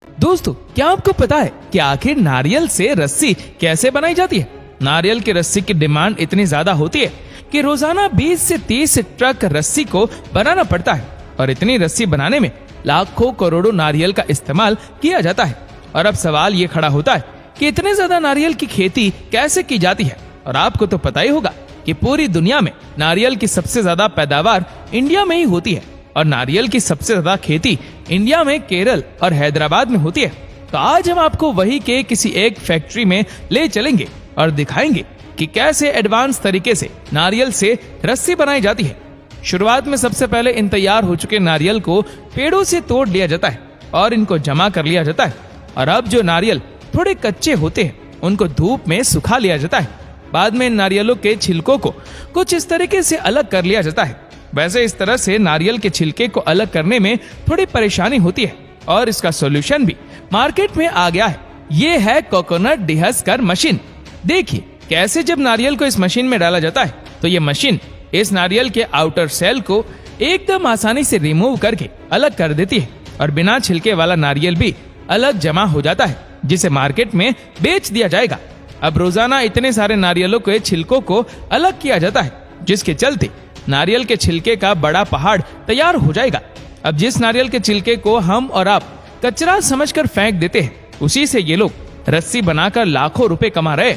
दोस्तों, क्या आपको पता है कि आखिर नारियल से रस्सी कैसे बनाई जाती है? नारियल की रस्सी की डिमांड इतनी ज्यादा होती है कि रोजाना 20 से 30 ट्रक रस्सी को बनाना पड़ता है और इतनी रस्सी बनाने में लाखों करोड़ों नारियल का इस्तेमाल किया जाता है। और अब सवाल ये खड़ा होता है कि इतने ज्यादा नारियल की खेती कैसे की जाती है? और आपको तो पता ही होगा कि पूरी दुनिया में नारियल की सबसे ज्यादा पैदावार इंडिया में ही होती है और नारियल की सबसे ज्यादा खेती इंडिया में केरल और हैदराबाद में होती है। तो आज हम आपको वही के किसी एक फैक्ट्री में ले चलेंगे और दिखाएंगे कि कैसे एडवांस तरीके से नारियल से रस्सी बनाई जाती है। शुरुआत में सबसे पहले इन तैयार हो चुके नारियल को पेड़ों से तोड़ लिया जाता है और इनको जमा कर लिया जाता है। और अब जो नारियल थोड़े कच्चे होते हैं उनको धूप में सुखा लिया जाता है। बाद में इन नारियलों के छिलकों को कुछ इस तरीके से अलग कर लिया जाता है। वैसे इस तरह से नारियल के छिलके को अलग करने में थोड़ी परेशानी होती है और इसका सॉल्यूशन भी मार्केट में आ गया है। ये है कोकोनट डिहस्कर मशीन। देखिए कैसे जब नारियल को इस मशीन में डाला जाता है तो ये मशीन इस नारियल के आउटर सेल को एकदम आसानी से रिमूव करके अलग कर देती है और बिना छिलके वाला नारियल भी अलग जमा हो जाता है, जिसे मार्केट में बेच दिया जाएगा। अब रोजाना इतने सारे नारियलों के छिलकों को अलग किया जाता है, जिसके चलते नारियल के छिलके का बड़ा पहाड़ तैयार हो जाएगा। अब जिस नारियल के छिलके को हम और आप कचरा समझकर फेंक देते हैं, उसी से ये लोग रस्सी बनाकर लाखों रुपए कमा रहे।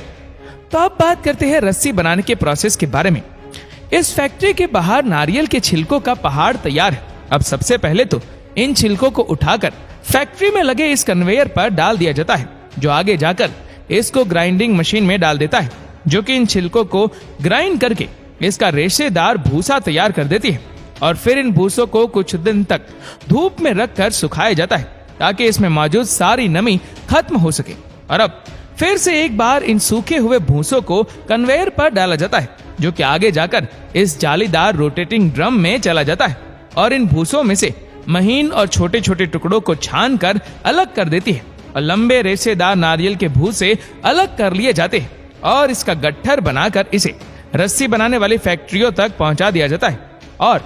तो अब बात करते हैं रस्सी बनाने के प्रोसेस के बारे में। इस फैक्ट्री के बाहर नारियल के छिलकों का पहाड़ तैयार है। अब सबसे पहले तो इन छिलकों को उठाकर फैक्ट्री में लगे इस कन्वेयर पर डाल दिया जाता है, जो आगे जाकर इसको ग्राइंडिंग मशीन में डाल देता है, जो कि इन छिलकों को ग्राइंड करके इसका रेशेदार भूसा तैयार कर देती है। और फिर इन भूसों को कुछ दिन तक धूप में रखकर सुखाया जाता है ताकि इसमें मौजूद सारी नमी खत्म हो सके। और अब फिर से एक बार इन सूखे हुए भूसों को कन्वेयर पर डाला जाता है, जो कि आगे जाकर इस जालीदार रोटेटिंग ड्रम में चला जाता है और इन भूसों में से महीन और छोटे छोटे टुकड़ों को छान कर अलग कर देती है और लंबे रेशेदार नारियल के भूसे अलग कर लिए जाते हैं और इसका गट्ठर बनाकर इसे रस्सी बनाने वाली फैक्ट्रियों तक पहुंचा दिया जाता है। और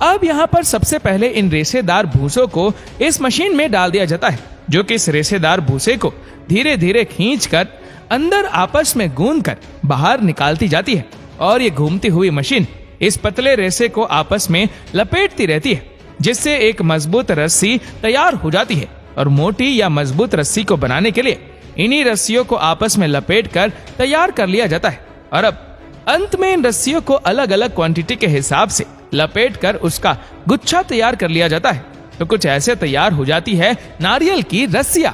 अब यहाँ पर सबसे पहले इन रेशेदार भूसों को इस मशीन में डाल दिया जाता है, जो कि इस रेशेदार भूसे को धीरे धीरे खींचकर अंदर आपस में गूंद कर बाहर निकालती जाती है। और ये घूमती हुई मशीन इस पतले रेशे को आपस में लपेटती रहती है, जिससे एक मजबूत रस्सी तैयार हो जाती है। और मोटी या मजबूत रस्सी को बनाने के लिए इन्हीं रस्सियों को आपस में लपेट कर तैयार कर लिया जाता है। और अब अंत में इन रस्सियों को अलग अलग क्वांटिटी के हिसाब से लपेट कर उसका गुच्छा तैयार कर लिया जाता है। तो कुछ ऐसे तैयार हो जाती है नारियल की रस्सियां।